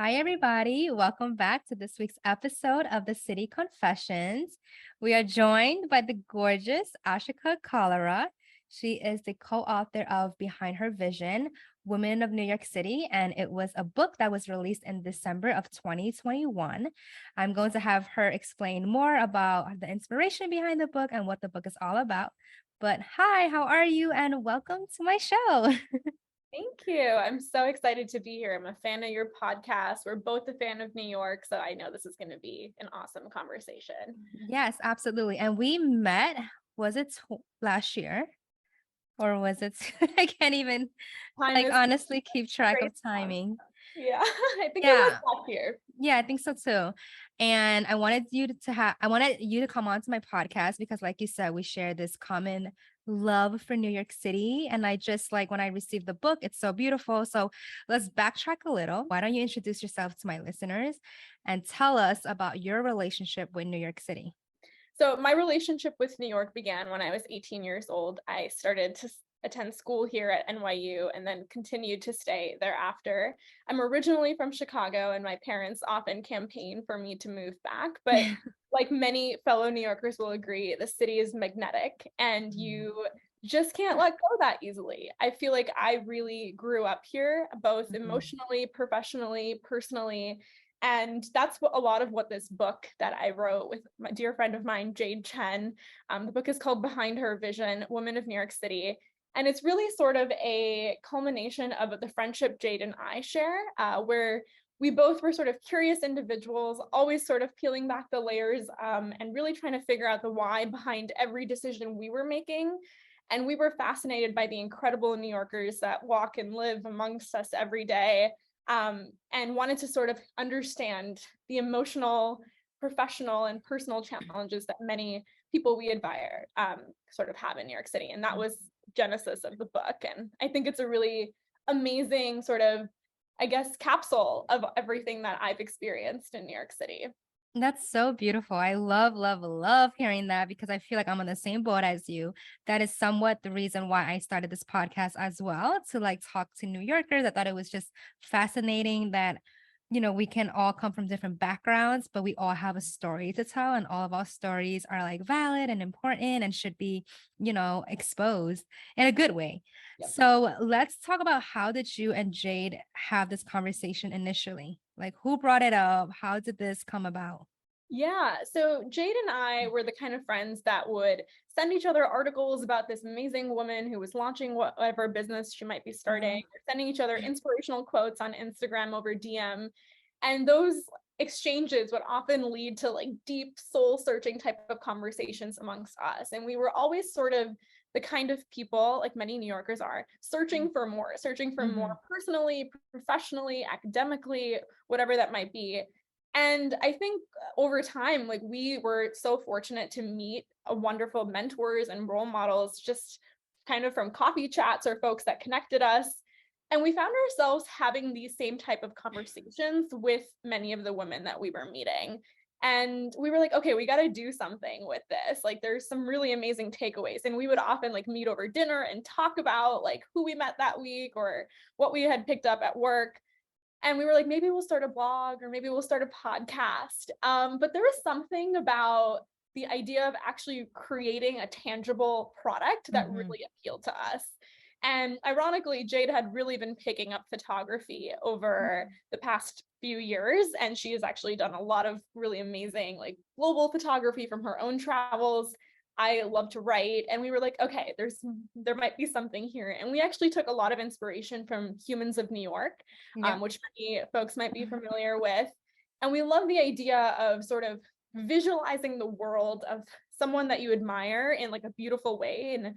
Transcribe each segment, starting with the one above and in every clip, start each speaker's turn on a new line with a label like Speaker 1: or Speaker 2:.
Speaker 1: Hi, everybody. Welcome back to this week's episode of the City Confessions. We are joined by the gorgeous Ashika Kalra. She is the co-author of Behind Her Vision, Women of New York City, and it was a book that was released in December of 2021. I'm going to have her explain more about the inspiration behind the book and what the book is all about. But hi, how are you? And welcome to my show.
Speaker 2: Thank you. I'm so excited to be here. I'm a fan of your podcast. We're both a fan of New York, so I know this is going to be an awesome conversation.
Speaker 1: Yes, absolutely. And we met, was it last year? Or was it? I can't even
Speaker 2: Time is
Speaker 1: honestly keep track
Speaker 2: great.
Speaker 1: of timing.
Speaker 2: Yeah, I think it was
Speaker 1: Yeah.
Speaker 2: last year.
Speaker 1: Yeah, I think so too. And I wanted you to come on to my podcast because like you said, we share this common love for New York City. And I just like when I received the book, it's so beautiful. So let's backtrack a little. Why don't you introduce yourself to my listeners and tell us about your relationship with New York City?
Speaker 2: So my relationship with New York began when I was 18 years old. I started to attend school here at NYU and then continued to stay thereafter. I'm originally from Chicago, and my parents often campaign for me to move back, but like many fellow New Yorkers will agree, the city is magnetic and you just can't let go that easily. I feel like I really grew up here, both emotionally, professionally, personally. And that's what a lot of what this book that I wrote with my dear friend of mine, Jade Chen. The book is called Behind Her Vision, Women of New York City. And it's really sort of a culmination of the friendship Jade and I share, where we both were sort of curious individuals, always sort of peeling back the layers and really trying to figure out the why behind every decision we were making. And we were fascinated by the incredible New Yorkers that walk and live amongst us every day, and wanted to sort of understand the emotional, professional, and personal challenges that many people we admire sort of have in New York City. And that was genesis of the book. And I think it's a really amazing sort of, I guess, capsule of everything that I've experienced in New York City.
Speaker 1: That's so beautiful. I love, love, love hearing that because I feel like I'm on the same boat as you. That is somewhat the reason why I started this podcast as well, to like talk to New Yorkers. I thought it was just fascinating that, we can all come from different backgrounds, but we all have a story to tell, and all of our stories are like valid and important and should be, exposed in a good way.
Speaker 2: Yep.
Speaker 1: So let's talk about how did you and Jade have this conversation initially? Like, who brought it up? How did this come about?
Speaker 2: Yeah, so Jade and I were the kind of friends that would send each other articles about this amazing woman who was launching whatever business she might be starting, or sending each other inspirational quotes on Instagram over DM. And those exchanges would often lead to like deep soul searching type of conversations amongst us. And we were always sort of the kind of people, like many New Yorkers are, searching for more personally, professionally, academically, whatever that might be. And I think over time, like we were so fortunate to meet a wonderful mentors and role models, just kind of from coffee chats or folks that connected us. And we found ourselves having these same type of conversations with many of the women that we were meeting. And we were like, okay, we got to do something with this. Like there's some really amazing takeaways. And we would often like meet over dinner and talk about like who we met that week or what we had picked up at work. And we were like, maybe we'll start a blog or maybe we'll start a podcast. But there was something about the idea of actually creating a tangible product that really appealed to us. And ironically, Jade had really been picking up photography over the past few years. And she has actually done a lot of really amazing, like global photography from her own travels. I love to write, and we were like, okay, there might be something here. And we actually took a lot of inspiration from Humans of New York, which many folks might be familiar with. And we love the idea of sort of visualizing the world of someone that you admire in like a beautiful way and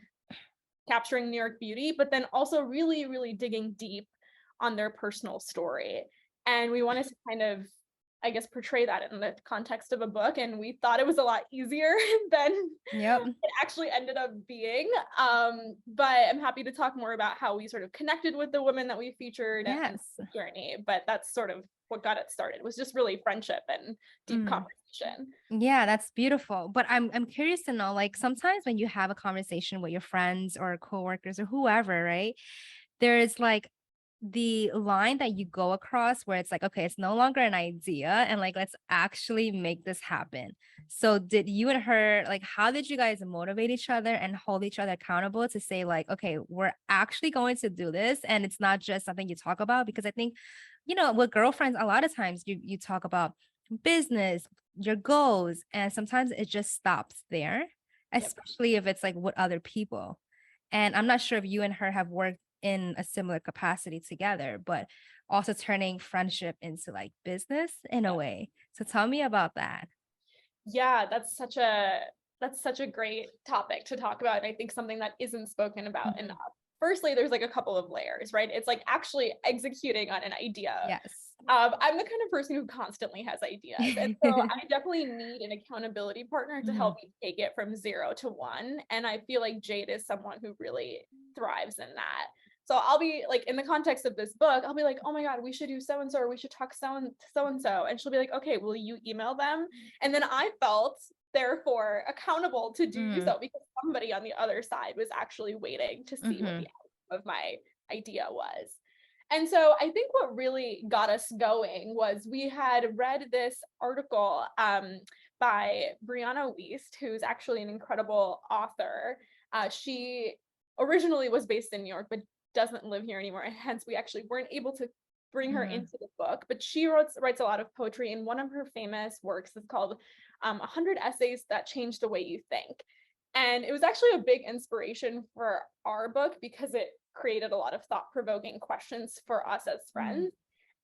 Speaker 2: capturing New York beauty, but then also really, really digging deep on their personal story. And we wanted to kind of, I guess, portray that in the context of a book. And we thought it was a lot easier than
Speaker 1: Yep.
Speaker 2: it actually ended up being. But I'm happy to talk more about how we sort of connected with the women that we featured and
Speaker 1: Yes.
Speaker 2: journey. But that's sort of what got it started. It was just really friendship and deep conversation.
Speaker 1: Yeah, that's beautiful. But I'm curious to know, like sometimes when you have a conversation with your friends or coworkers or whoever, right? There is like the line that you go across where it's like, okay, it's no longer an idea and like, let's actually make this happen. So did you and her, like, how did you guys motivate each other and hold each other accountable to say like, okay, we're actually going to do this and it's not just something you talk about? Because I think, with girlfriends, a lot of times you talk about business, your goals, and sometimes it just stops there,
Speaker 2: Yep.
Speaker 1: especially if it's like with other people. And I'm not sure if you and her have worked in a similar capacity together, but also turning friendship into like business in a way. So tell me about that.
Speaker 2: Yeah, that's such a great topic to talk about. And I think something that isn't spoken about enough.
Speaker 1: Mhm.
Speaker 2: Firstly, there's like a couple of layers, right? It's like actually executing on an idea.
Speaker 1: Yes.
Speaker 2: I'm the kind of person who constantly has ideas. And so I definitely need an accountability partner to help
Speaker 1: Mhm.
Speaker 2: me take it from 0 to 1. And I feel like Jade is someone who really thrives in that. So I'll be like, in the context of this book, I'll be like, oh my God, we should do so and so, or we should talk so and so. And she'll be like, okay, will you email them? And then I felt therefore accountable to do
Speaker 1: Mhm.
Speaker 2: so because somebody on the other side was actually waiting to see what the
Speaker 1: Mhm.
Speaker 2: outcome of my idea was. And so I think what really got us going was we had read this article by Brianna Wiest, who's actually an incredible author. She originally was based in New York, but doesn't live here anymore. And hence, we actually weren't able to bring her
Speaker 1: Mhm.
Speaker 2: into the book. But she writes a lot of poetry, and one of her famous works is called 100 Essays That Change the Way You Think. And it was actually a big inspiration for our book because it created a lot of thought-provoking questions for us as
Speaker 1: Mhm.
Speaker 2: friends.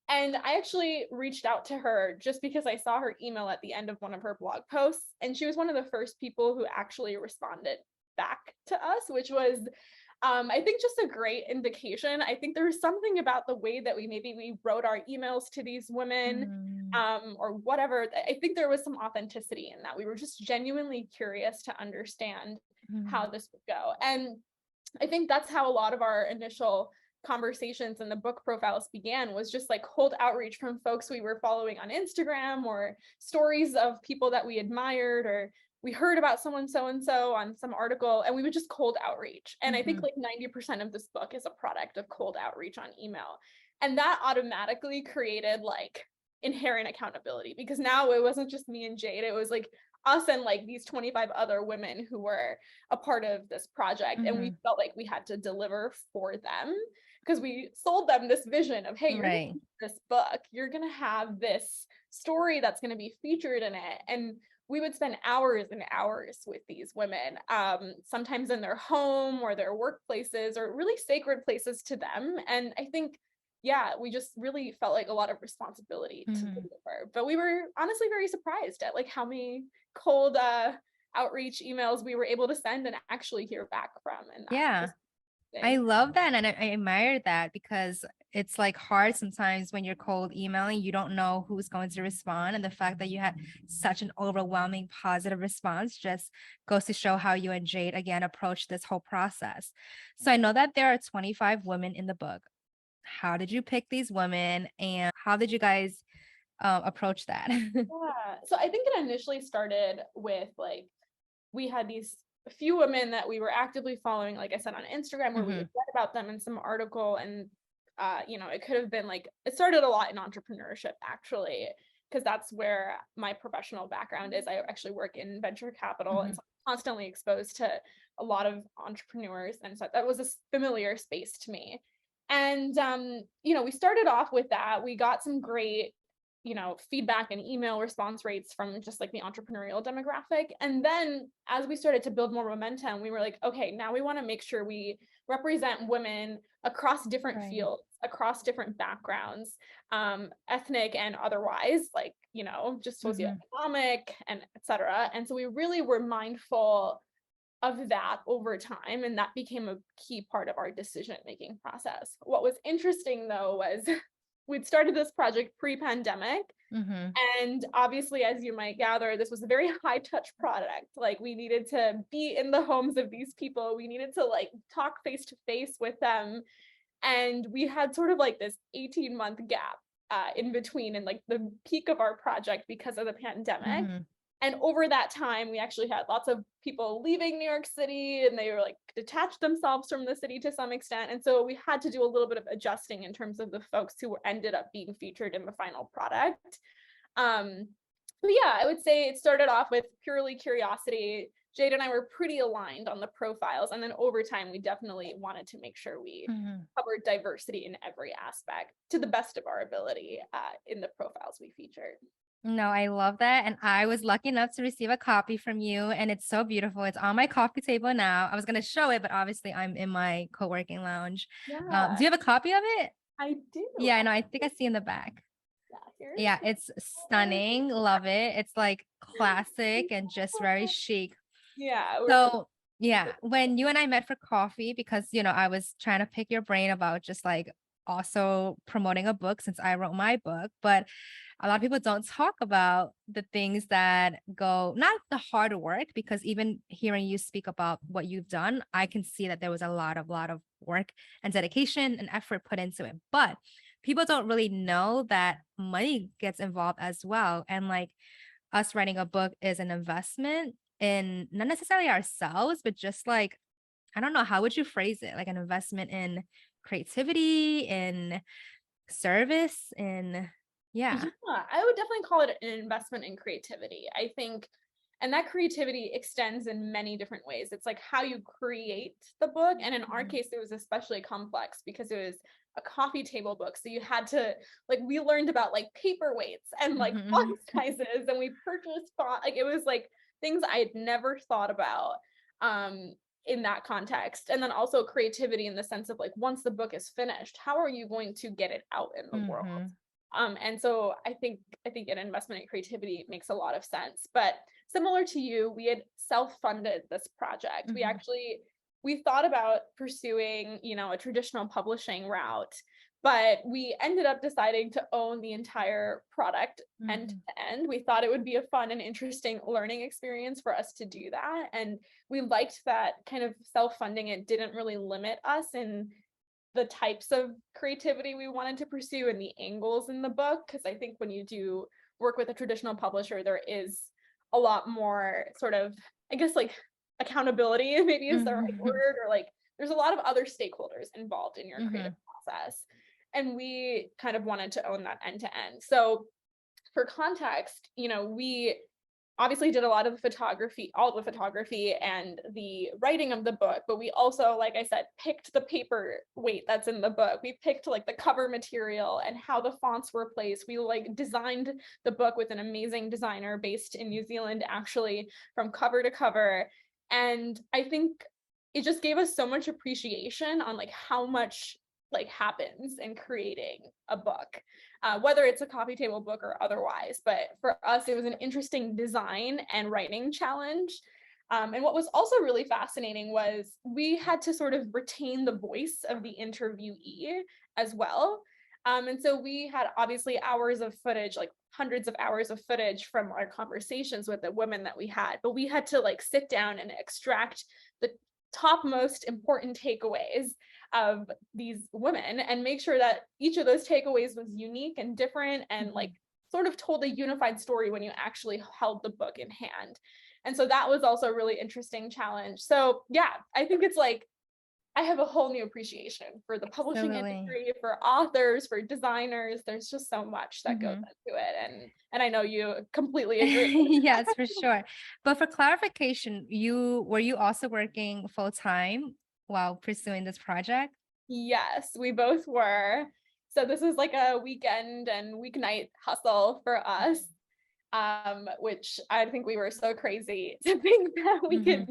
Speaker 2: And I actually reached out to her just because I saw her email at the end of one of her blog posts. And she was one of the first people who actually responded back to us, which was, I think, just a great indication. I think there was something about the way that we wrote our emails to these women,
Speaker 1: Mhm.
Speaker 2: or whatever. I think there was some authenticity in that. We were just genuinely curious to understand how
Speaker 1: Mhm.
Speaker 2: this would go. And I think that's how a lot of our initial conversations and the book profiles began, was just like cold outreach from folks we were following on Instagram, or stories of people that we admired, or we heard about someone so and so on some article, and we would just cold outreach. And I think
Speaker 1: Mhm.
Speaker 2: like 90% of this book is a product of cold outreach on email. And that automatically created like inherent accountability, because now it wasn't just me and Jade, it was like us and like these 25 other women who were a part of this project, and we
Speaker 1: Mhm.
Speaker 2: felt like we had to deliver for them because we sold them this vision of, hey, you're going
Speaker 1: Right.
Speaker 2: to this book, you're going to have this story that's going to be featured in it. And we would spend hours and hours with these women, sometimes in their home or their workplaces, or really sacred places to them. And I think, yeah, we just really felt like a lot of responsibility to
Speaker 1: Mhm.
Speaker 2: deliver. But we were honestly very surprised at like how many cold outreach emails we were able to send and actually hear back from. And that
Speaker 1: Yeah.
Speaker 2: was the
Speaker 1: I
Speaker 2: thing.
Speaker 1: love that and I admire that because it's like hard sometimes when you're cold emailing, you don't know who's going to respond. And the fact that you had such an overwhelming positive response just goes to show how you and Jade again approach this whole process. So I know that there are 25 women in the book. How did you pick these women and how did you guys approach that?
Speaker 2: Yeah. So I think it initially started with like, we had these few women that we were actively following, like I said, on Instagram, where we had
Speaker 1: Mhm.
Speaker 2: read about them in some article. And, it could have been like, it started a lot in entrepreneurship, actually, because that's where my professional background is. I actually work in venture capital. And
Speaker 1: Mhm.
Speaker 2: so I'm constantly exposed to a lot of entrepreneurs. And so that was a familiar space to me. And, we started off with that. We got some great feedback and email response rates from just like the entrepreneurial demographic. And then as we started to build more momentum, we were like, okay, now we want to make sure we represent women across different
Speaker 1: Right.
Speaker 2: fields, across different backgrounds, ethnic and otherwise, like, just
Speaker 1: Mhm.
Speaker 2: socioeconomic and etc. And so we really were mindful of that over time, and that became a key part of our decision making process. What was interesting though was we'd started this project pre-pandemic,
Speaker 1: Mhm.
Speaker 2: and obviously, as you might gather, this was a very high touch product. Like, we needed to be in the homes of these people, we needed to like talk face to face with them, and we had sort of like this 18-month gap in between and like the peak of our project because of the pandemic.
Speaker 1: Mhm.
Speaker 2: And over that time, we actually had lots of people leaving New York City and they were like detached themselves from the city to some extent. And so we had to do a little bit of adjusting in terms of the folks who ended up being featured in the final product. Um, but yeah, I would say it started off with purely curiosity. Jade and I were pretty aligned on the profiles. And then over time, we definitely wanted to make sure we covered diversity in every aspect to the best of our ability in the profiles we featured.
Speaker 1: No, I love that. And I was lucky enough to receive a copy from you, and it's so beautiful. It's on my coffee table now. I was going to show it, but obviously I'm in my co-working lounge.
Speaker 2: Yeah,
Speaker 1: Do you have a copy of it?
Speaker 2: I do.
Speaker 1: Yeah, I know. I think I see in the back.
Speaker 2: Yeah, here's
Speaker 1: Yeah, it's stunning. Love it. It's like classic and just very chic.
Speaker 2: yeah.
Speaker 1: So, yeah, when you and I met for coffee, because, I was trying to pick your brain about just like also promoting a book since I wrote my book, but a lot of people don't talk about the things that go, not the hard work, because even hearing you speak about what you've done, I can see that there was a lot of work and dedication and effort put into it. But people don't really know that money gets involved as well. And like us writing a book is an investment in not necessarily ourselves, but just like, I don't know, how would you phrase it? Like an investment in creativity, in service, in, yeah.
Speaker 2: Yeah, I would definitely call it an investment in creativity. I think, and that creativity extends in many different ways. It's like how you create the book. And in our case, it was especially complex because it was a coffee table book. So you had to, like, we learned about like paperweights and like font sizes, and we purchased font. Like, it was like things I had never thought about in that context. And then also creativity in the sense of like, once the book is finished, how are you going to get it out in the world? And so I think an investment in creativity makes a lot of sense. But similar to you, we had self-funded this project. We thought about pursuing, a traditional publishing route, but we ended up deciding to own the entire product end to end. We thought it would be a fun and interesting learning experience for us to do that. And we liked that kind of self-funding. It didn't really limit us in the types of creativity we wanted to pursue and the angles in the book. Because I think when you do work with a traditional publisher, there is a lot more sort of, I guess, like accountability maybe is the right word, or like there's a lot of other stakeholders involved in your creative process. And we kind of wanted to own that end to end. So for context, we obviously did a lot of the photography, all the photography and the writing of the book, but we also, like I said, picked the paper weight that's in the book. We picked like the cover material and how the fonts were placed. We like designed the book with an amazing designer based in New Zealand, actually, from cover to cover. And I think it just gave us so much appreciation on like how much like happens in creating a book, whether it's a coffee table book or otherwise. But for us, it was an interesting design and writing challenge. And what was also really fascinating was we had to sort of retain the voice of the interviewee as well. And so we had obviously hours of footage, like hundreds of hours of footage from our conversations with the women that we had, but we had to like sit down and extract the top most important takeaways of these women and make sure that each of those takeaways was unique and different and like sort of told a unified story when you actually held the book in hand. And so that was also a really interesting challenge. So yeah, I think it's like I have a whole new appreciation for the publishing industry, for authors, for designers. There's just so much that goes into it. And I know you completely agree.
Speaker 1: Yes, for sure. But for clarification, were you also working full time while pursuing this project?
Speaker 2: Yes, we both were. So this was like a weekend and weeknight hustle for us, which I think we were so crazy to think that we could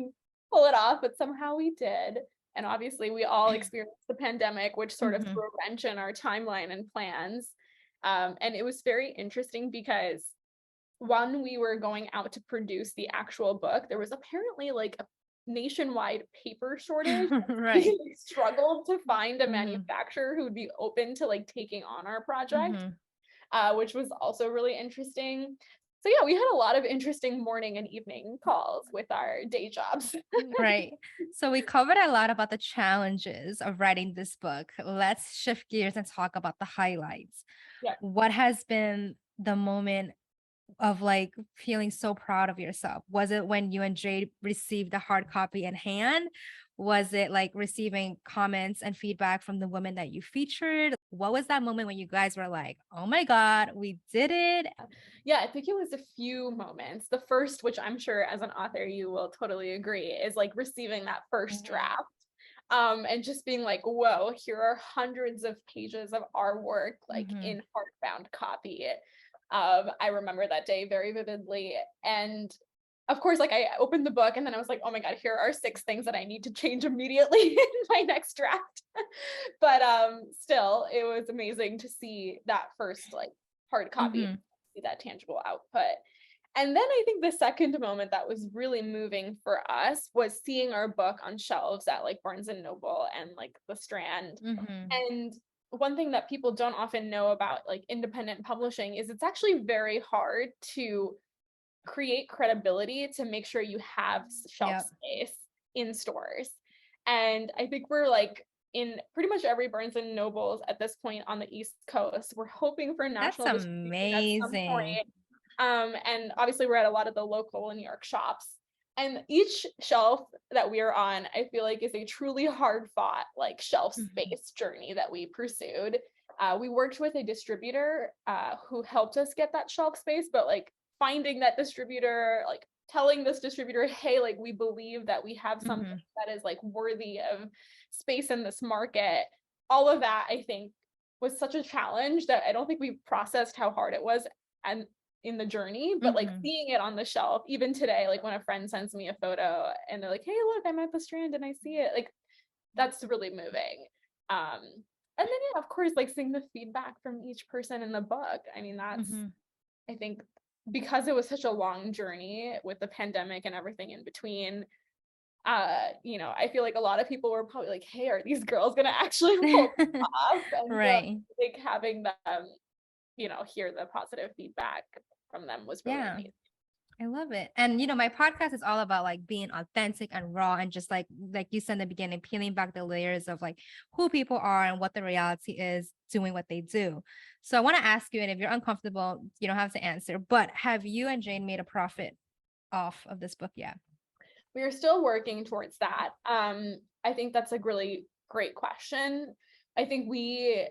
Speaker 2: pull it off, but somehow we did. And obviously we all experienced the pandemic, which sort of threw a wrench in our timeline and plans. And it was very interesting because one, we were going out to produce the actual book. There was apparently like a nationwide paper shortage.
Speaker 1: Right.
Speaker 2: We struggled to find a manufacturer who would be open to like taking on our project, which was also really interesting. So yeah, we had a lot of interesting morning and evening calls with our day jobs.
Speaker 1: Right. So we covered a lot about the challenges of writing this book. Let's shift gears and talk about the highlights.
Speaker 2: Yeah.
Speaker 1: What has been the moment of like feeling so proud of yourself? Was it when you and Jade received the hard copy in hand? Was it like receiving comments and feedback from the women that you featured? What was that moment when you guys were like, oh my God, we did it?
Speaker 2: Yeah, I think it was a few moments. The first, which I'm sure as an author you will totally agree, is like receiving that first draft. And just being like, whoa, here are hundreds of pages of our work, like
Speaker 1: Mhm.
Speaker 2: in hardbound copy. I remember that day very vividly. And of course, like I opened the book and then I was like, oh my God, here are 6 things that I need to change immediately in my next draft. But still, it was amazing to see that first like hard copy,
Speaker 1: Mhm.
Speaker 2: see that tangible output. And then I think the second moment that was really moving for us was seeing our book on shelves at like Barnes and Noble and like the Strand.
Speaker 1: Mhm.
Speaker 2: And one thing that people don't often know about like independent publishing is it's actually very hard to create credibility to make sure you have shelf
Speaker 1: Yep.
Speaker 2: space in stores. And I think we're like in pretty much every Barnes and Nobles at this point on the East Coast. We're hoping for
Speaker 1: That's
Speaker 2: national distribution at some
Speaker 1: amazing.
Speaker 2: point. And obviously we're at a lot of the local New York shops. And each shelf that we are on, I feel like is a truly hard fought like shelf
Speaker 1: Mhm.
Speaker 2: space journey that we pursued. We worked with a distributor who helped us get that shelf space, but like finding that distributor, like telling this distributor, hey, like we believe that we have something
Speaker 1: Mhm.
Speaker 2: that is like worthy of space in this market. All of that, I think, was such a challenge that I don't think we processed how hard it was and in the journey, but like
Speaker 1: Mhm.
Speaker 2: seeing it on the shelf, even today, like when a friend sends me a photo and they're like, hey, look, I'm at the Strand and I see it, like that's really moving. And then yeah, of course, like seeing the feedback from each person in the book. I mean, that's
Speaker 1: Mhm.
Speaker 2: I think because it was such a long journey with the pandemic and everything in between, I feel like a lot of people were probably like, hey, are these girls gonna actually pull this off? And so
Speaker 1: Right.
Speaker 2: I think having them, hear the positive feedback from them was really
Speaker 1: Yeah.
Speaker 2: amazing.
Speaker 1: I love it. And my podcast is all about like being authentic and raw and just like you said in the beginning, peeling back the layers of like who people are and what the reality is doing what they do. So I want to ask you, and if you're uncomfortable, you don't have to answer, but have you and Jane made a profit off of this book yet?
Speaker 2: We are still working towards that. I think that's a really great question. I think we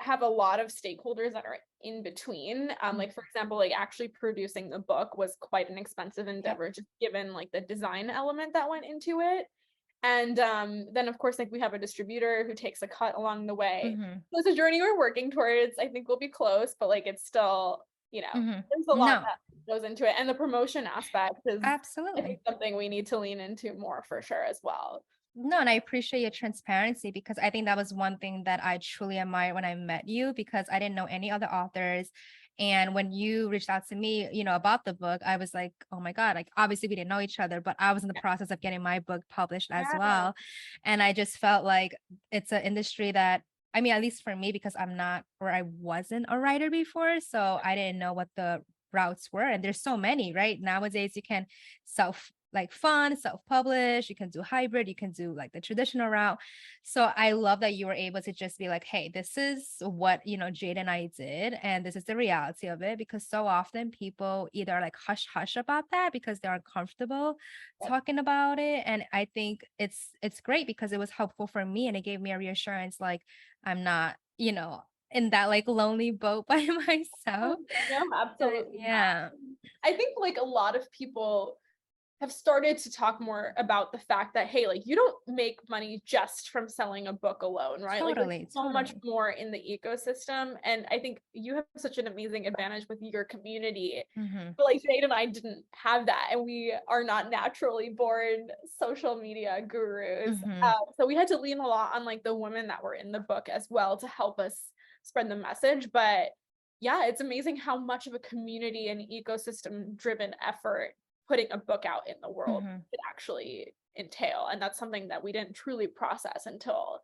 Speaker 2: have a lot of stakeholders that are in between.
Speaker 1: Mm.
Speaker 2: Like for example, like actually producing the book was quite an expensive
Speaker 1: Yep.
Speaker 2: endeavor, just given like the design element that went into it. And then of course, like we have a distributor who takes a cut along the way.
Speaker 1: Hmm.
Speaker 2: So it's a journey we're working towards. I think we'll be close, but like it's still,
Speaker 1: Hmm.
Speaker 2: there's a lot
Speaker 1: No,
Speaker 2: that goes into it. And the promotion aspect is I think
Speaker 1: absolutely.
Speaker 2: something we need to lean into more for sure as well.
Speaker 1: No, and I appreciate your transparency because I think that was one thing that I truly admired when I met you because I didn't know any other authors. And when you reached out to me, about the book, I was like, oh my God, like obviously we didn't know each other, but I was in the process of getting my book published as
Speaker 2: Yeah.
Speaker 1: well. And I just felt like it's an industry that, I mean, at least for me, because I'm not or I wasn't a writer before. So I didn't know what the routes were. And there's so many, right? Nowadays you can self like fund, self-publish, you can do hybrid, you can do like the traditional route. So I love that you were able to just be like, hey, this is what, Jade and I did, and this is the reality of it. Because so often people either are like hush hush about that because they're uncomfortable talking about it. And I think it's great because it was helpful for me and it gave me a reassurance like I'm not, in that like lonely boat by myself.
Speaker 2: No,
Speaker 1: So
Speaker 2: absolutely
Speaker 1: yeah,
Speaker 2: not. I think like a lot of people have started to talk more about the fact that hey, like you don't make money just from selling a book alone, right? Like there's
Speaker 1: totally,
Speaker 2: so much
Speaker 1: totally.
Speaker 2: more in the ecosystem, and I think you have such an amazing advantage with your community.
Speaker 1: Hmm.
Speaker 2: But like Jade and I didn't have that, and we are not naturally born social media gurus.
Speaker 1: Hmm.
Speaker 2: So we had to lean a lot on like the women that were in the book as well to help us spread the message. But yeah, it's amazing how much of a community and ecosystem driven effort putting a book out in the world
Speaker 1: Hmm.
Speaker 2: could actually entail. And that's something that we didn't truly process until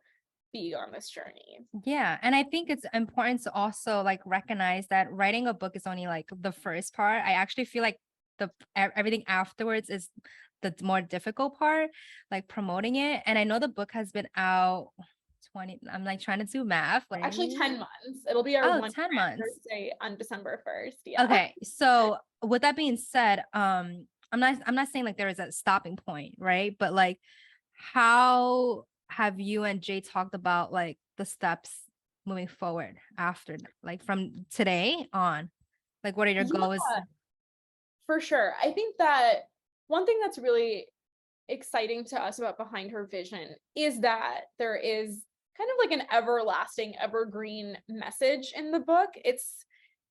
Speaker 2: being on this journey.
Speaker 1: Yeah. And I think it's important to also like recognize that writing a book is only like the first part. I actually feel like everything afterwards is the more difficult part, like promoting it. And I know the book has been out 20, I'm like trying to do math.
Speaker 2: Actually,
Speaker 1: Like,
Speaker 2: 10 months. It'll be our
Speaker 1: oh,
Speaker 2: 1 year
Speaker 1: 10 months.
Speaker 2: anniversary on December 1st. Yeah.
Speaker 1: Okay. So with that being said, I'm not saying like there is a stopping point, right? But like how have you and Jay talked about like the steps moving forward after like from today on? Like what are your
Speaker 2: Yeah,
Speaker 1: goals?
Speaker 2: for sure. I think that one thing that's really exciting to us about Behind Her Vision is that there is kind of like an everlasting, evergreen message in the book. It's,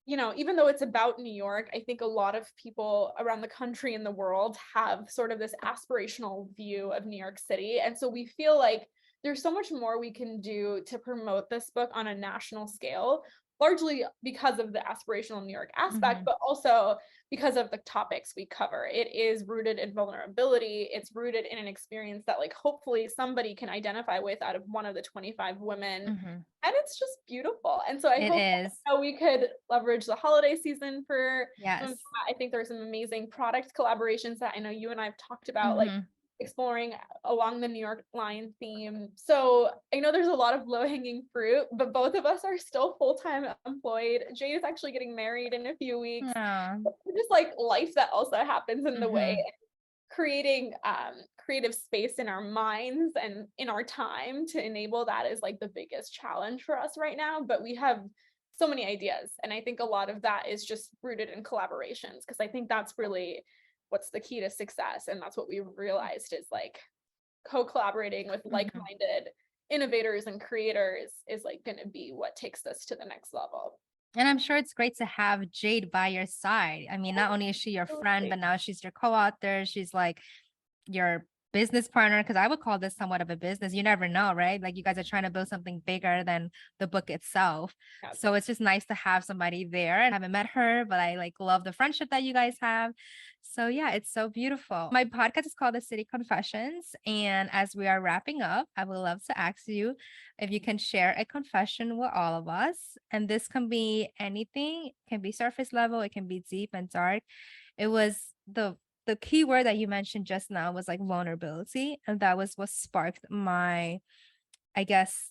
Speaker 2: even though it's about New York, I think a lot of people around the country and the world have sort of this aspirational view of New York City. And so we feel like there's so much more we can do to promote this book on a national scale, largely because of the aspirational New York aspect,
Speaker 1: Mhm.
Speaker 2: but also because of the topics we cover. It is rooted in vulnerability. It's rooted in an experience that like hopefully somebody can identify with out of one of the 25 women.
Speaker 1: Mhm.
Speaker 2: And it's just beautiful. And so I
Speaker 1: It
Speaker 2: hope
Speaker 1: is.
Speaker 2: that we could leverage the holiday season for some of
Speaker 1: Yes.
Speaker 2: that. I think there's some amazing product collaborations that I know you and I've talked about, like
Speaker 1: Mhm.
Speaker 2: exploring along the New York line theme. So I know there's a lot of low hanging fruit, but both of us are still full time employed. Jade is actually getting married in a few weeks.
Speaker 1: Yeah.
Speaker 2: Just like life that also happens in the way,
Speaker 1: Mhm.
Speaker 2: creating creative space in our minds and in our time to enable that is like the biggest challenge for us right now. But we have so many ideas. And I think a lot of that is just rooted in collaborations, because I think that's really what's the key to success. And that's what we realized is like co-collaborating with
Speaker 1: Mhm.
Speaker 2: like-minded innovators and creators is like going to be what takes us to the next level.
Speaker 1: And I'm sure it's great to have Jade by your side. I mean, not only is she your friend,
Speaker 2: Absolutely.
Speaker 1: but now she's your co-author. She's like your business partner, because I would call this somewhat of a business. You never know, right? Like you guys are trying to build something bigger than the book itself.
Speaker 2: Yes.
Speaker 1: So it's just nice to have somebody there. And I haven't met her, but I like love the friendship that you guys have. So yeah, it's so beautiful. My podcast is called The City Confessions. And as we are wrapping up, I would love to ask you if you can share a confession with all of us. And this can be anything, it can be surface level, it can be deep and dark. It was the key word that you mentioned just now was like vulnerability. And that was what sparked my, I guess,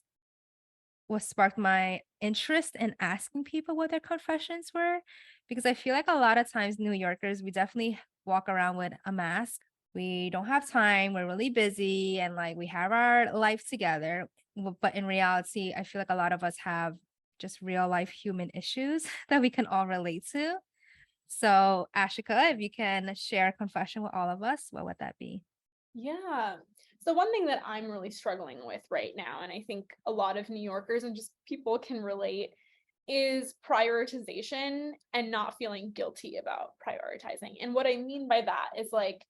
Speaker 1: what sparked my interest in asking people what their confessions were. Because I feel like a lot of times New Yorkers, we definitely walk around with a mask. We don't have time. We're really busy and like we have our life together. But in reality, I feel like a lot of us have just real life human issues that we can all relate to. So, Ashika, if you can share a confession with all of us, what would that be?
Speaker 2: Yeah. So one thing that I'm really struggling with right now, and I think a lot of New Yorkers and just people can relate, is prioritization and not feeling guilty about prioritizing. And what I mean by that is like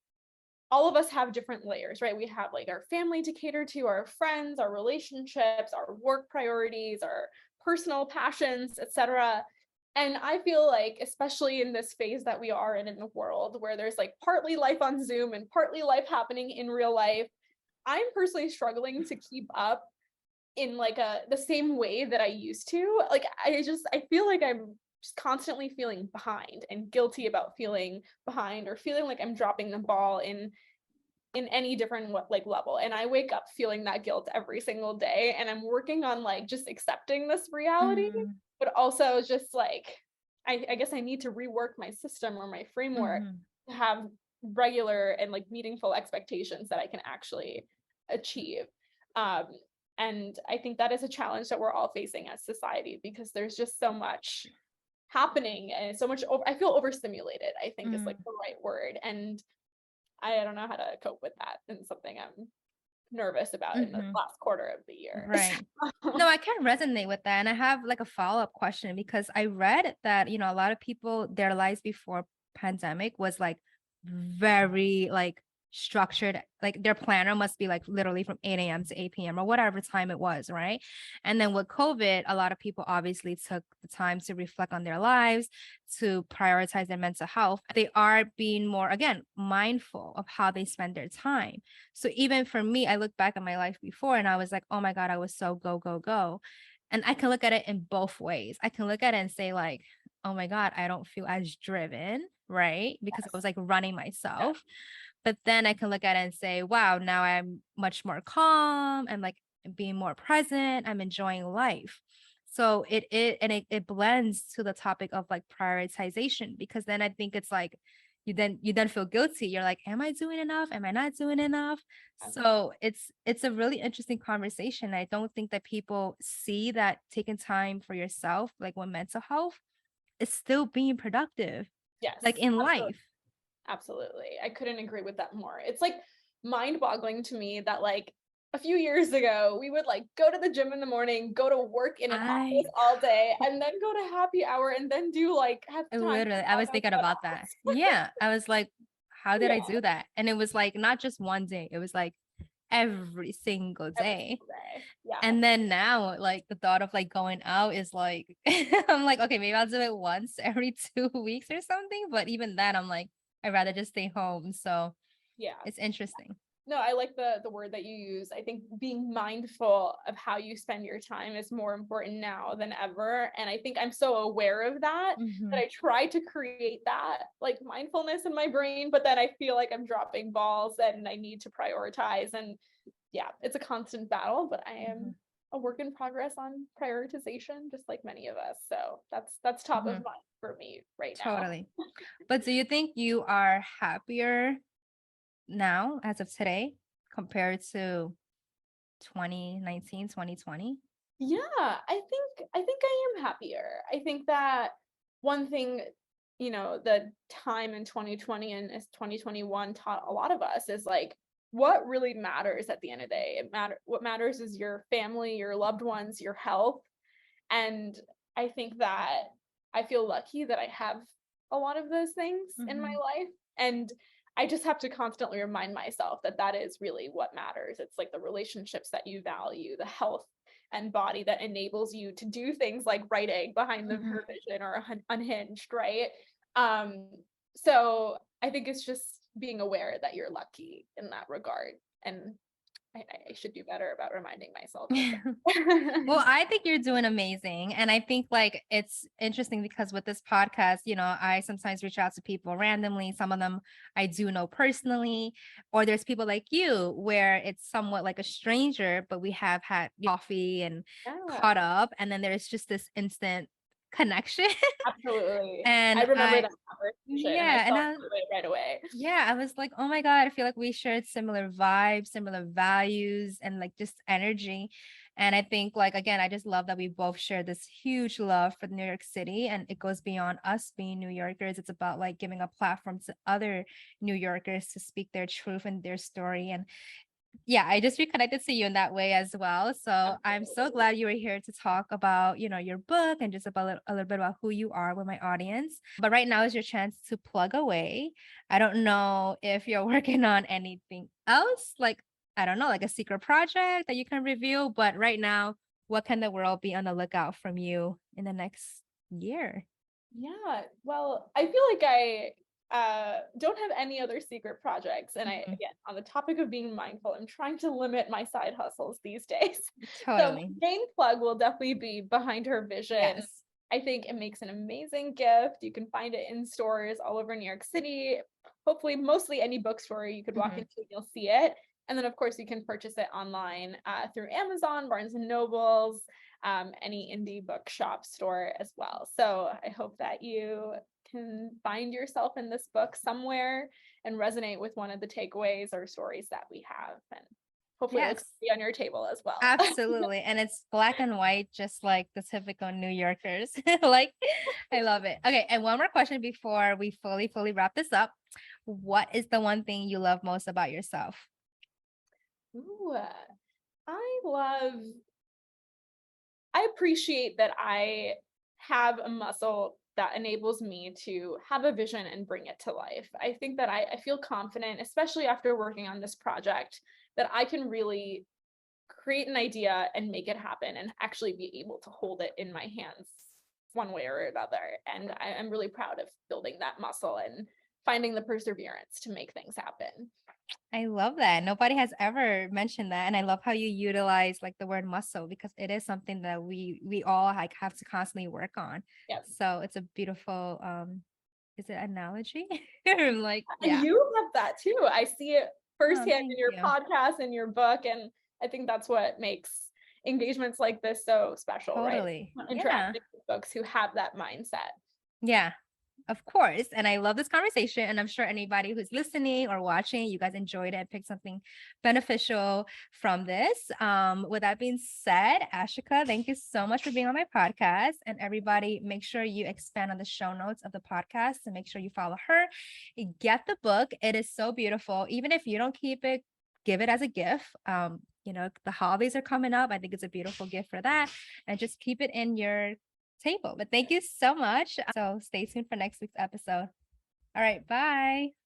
Speaker 2: all of us have different layers, right? We have like our family to cater to, our friends, our relationships, our work priorities, our personal passions, etc. And I feel like, especially in this phase that we are in the world, where there's like partly life on Zoom and partly life happening in real life, I'm personally struggling to keep up in like the same way that I used to. Like I feel like I'm just constantly feeling behind and guilty about feeling behind, or feeling like I'm dropping the ball in any different like level. And I wake up feeling that guilt every single day, and I'm working on like just accepting this reality,
Speaker 1: Mhm,
Speaker 2: but also just like I guess I need to rework my system or my framework
Speaker 1: mhm.
Speaker 2: to have regular and like meaningful expectations that I can actually achieve. um and I think that is a challenge that we're all facing as society, because there's just so much happening and so much I feel overstimulated, I think is like
Speaker 1: Mhm,
Speaker 2: the right word. And I don't know how to cope with that, and something I'm nervous about in the
Speaker 1: mhm.
Speaker 2: last quarter of the year.
Speaker 1: Right. No, I can resonate with that. And I have like a follow-up question because I read that, a lot of people, their lives before pandemic was like very like structured. Like their planner must be like literally from 8 a.m. to 8 p.m. or whatever time it was, right? And then with COVID, a lot of people obviously took the time to reflect on their lives, to prioritize their mental health. They are being more, again, mindful of how they spend their time. So even for me, I look back at my life before and I was like, oh my God, I was so go, go, go. And I can look at it in both ways. I can look at it and say, like, oh my God, I don't feel as driven, right? Because I
Speaker 2: Yes.
Speaker 1: was like running
Speaker 2: Yeah.
Speaker 1: myself. But then I can look at it and say, wow, now I'm much more calm and like being more present, I'm enjoying life. So it blends to the topic of like prioritization, because then I think it's like you then feel guilty. You're like, am I doing enough? Am I not doing enough? So it's a really interesting conversation. I don't think that people see that taking time for yourself, like with mental health, is still being productive,
Speaker 2: Yes,
Speaker 1: like in
Speaker 2: absolutely.
Speaker 1: life.
Speaker 2: Absolutely. I couldn't agree with that more. It's like mind-boggling to me that like a few years ago, we would like go to the gym in the morning, go to work in an
Speaker 1: I
Speaker 2: office all day, and then go to happy hour and then do like have time to
Speaker 1: literally, I was
Speaker 2: log
Speaker 1: thinking
Speaker 2: on.
Speaker 1: about that. Yeah, I was like, how did I
Speaker 2: Yeah,
Speaker 1: do that? And it was like not just one day, it was like every single
Speaker 2: every
Speaker 1: day.
Speaker 2: single day. Yeah.
Speaker 1: And then now, like the thought of like going out is like, I'm like, okay, maybe I'll do it once every 2 weeks or something. But even then, I'm like, I'd rather just stay home. So
Speaker 2: Yeah.
Speaker 1: it's interesting.
Speaker 2: No, I like the word that you use. I think being mindful of how you spend your time is more important now than ever. And I think I'm so aware of that that
Speaker 1: Mhm,
Speaker 2: I try to create that like mindfulness in my brain, but then I feel like I'm dropping balls and I need to prioritize. And yeah, it's a constant battle, but I am
Speaker 1: mhm,
Speaker 2: a work in progress on prioritization, just like many of us. So that's top of
Speaker 1: mhm.
Speaker 2: mind for me right now.
Speaker 1: Totally. But do you think you are happier now as of today compared to 2019, 2020?
Speaker 2: Yeah, I think I am happier. I think that one thing, the time in 2020 and as 2021 taught a lot of us is like what really matters at the end of the day. What matters is your family, your loved ones, your health. And I think that I feel lucky that I have a lot of those things in my
Speaker 1: Mhm,
Speaker 2: life. And I just have to constantly remind myself that that is really what matters. It's like the relationships that you value, the health and body that enables you to do things like writing behind the
Speaker 1: mhm.
Speaker 2: her vision or unhinged, right? Um, so I think it's just being aware that you're lucky in that regard. And I should do better about reminding myself of
Speaker 1: Well,
Speaker 2: that.
Speaker 1: I think you're doing amazing. And I think like it's interesting because with this podcast, I sometimes reach out to people randomly. Some of them I do know personally, or there's people like you where it's somewhat like a stranger, but we have had coffee and
Speaker 2: Yeah.
Speaker 1: caught up. And then there's just this instant connection.
Speaker 2: Absolutely. I
Speaker 1: And
Speaker 2: remember
Speaker 1: I,
Speaker 2: that conversation and I
Speaker 1: yeah, and
Speaker 2: felt
Speaker 1: I,
Speaker 2: it right away.
Speaker 1: yeah, I was like, oh my God, I feel like we shared similar vibes, similar values, and like just energy. And I think, like, again, I just love that we both share this huge love for New York City. And it goes beyond us being New Yorkers. It's about like giving a platform to other New Yorkers to speak their truth and their story. And yeah, I just reconnected to you in that way as well. So I'm so
Speaker 2: Absolutely.
Speaker 1: glad you were here to talk about, your book and just about a little bit about who you are with my audience. But right now is your chance to plug away. I don't know if you're working on anything else, like I don't know, like a secret project that you can reveal. But right now, what can the world be on the lookout from you in the next year?
Speaker 2: Yeah. Well, I feel like I don't have any other secret projects. And I,
Speaker 1: Mhm.
Speaker 2: again, on the topic of being mindful, I'm trying to limit my side hustles these days. So my
Speaker 1: Totally.
Speaker 2: main plug will definitely be behind her vision.
Speaker 1: Yes.
Speaker 2: I think it makes an amazing gift. You can find it in stores all over New York City. Hopefully, mostly any bookstore you could walk
Speaker 1: Mhm.
Speaker 2: into, you'll see it. And then, of course, you can purchase it online through Amazon, Barnes and Nobles, any indie bookshop store as well. So I hope that you can find yourself in this book somewhere and resonate with one of the takeaways or stories that we have. And hopefully it looks
Speaker 1: Yes.
Speaker 2: pretty on your table as well.
Speaker 1: Absolutely. And it's black and white, just like the typical New Yorkers. Like, I love it. Okay. And one more question before we fully wrap this up. What is the one thing you love most about yourself?
Speaker 2: Ooh, I love, I appreciate that I have a muscle that enables me to have a vision and bring it to life. I think that I feel confident, especially after working on this project, that I can really create an idea and make it happen and actually be able to hold it in my hands one way or another. And I'm really proud of building that muscle and finding the perseverance to make things happen.
Speaker 1: I love that. Nobody has ever mentioned that. And I love how you utilize like the word muscle because it is something that we all like have to constantly work on.
Speaker 2: Yep.
Speaker 1: So it's a beautiful is it analogy? I'm like,
Speaker 2: And
Speaker 1: yeah.
Speaker 2: you have that too. I see it
Speaker 1: Oh,
Speaker 2: firsthand in
Speaker 1: thank
Speaker 2: your
Speaker 1: you.
Speaker 2: podcast and your book. And I think that's what makes engagements like this so special, right?
Speaker 1: Totally. Yeah.
Speaker 2: Interacting with folks who have that mindset.
Speaker 1: Yeah. Of course. And I love this conversation. And I'm sure anybody who's listening or watching, you guys enjoyed it and picked something beneficial from this. With that being said, Ashika, thank you so much for being on my podcast. And everybody, make sure you expand on the show notes of the podcast and make sure you follow her. Get the book. It is so beautiful. Even if you don't keep it, give it as a gift. The holidays are coming up. I think it's a beautiful gift for that. And just keep it in your table. But thank you so much. So stay tuned for next week's episode. All right, bye.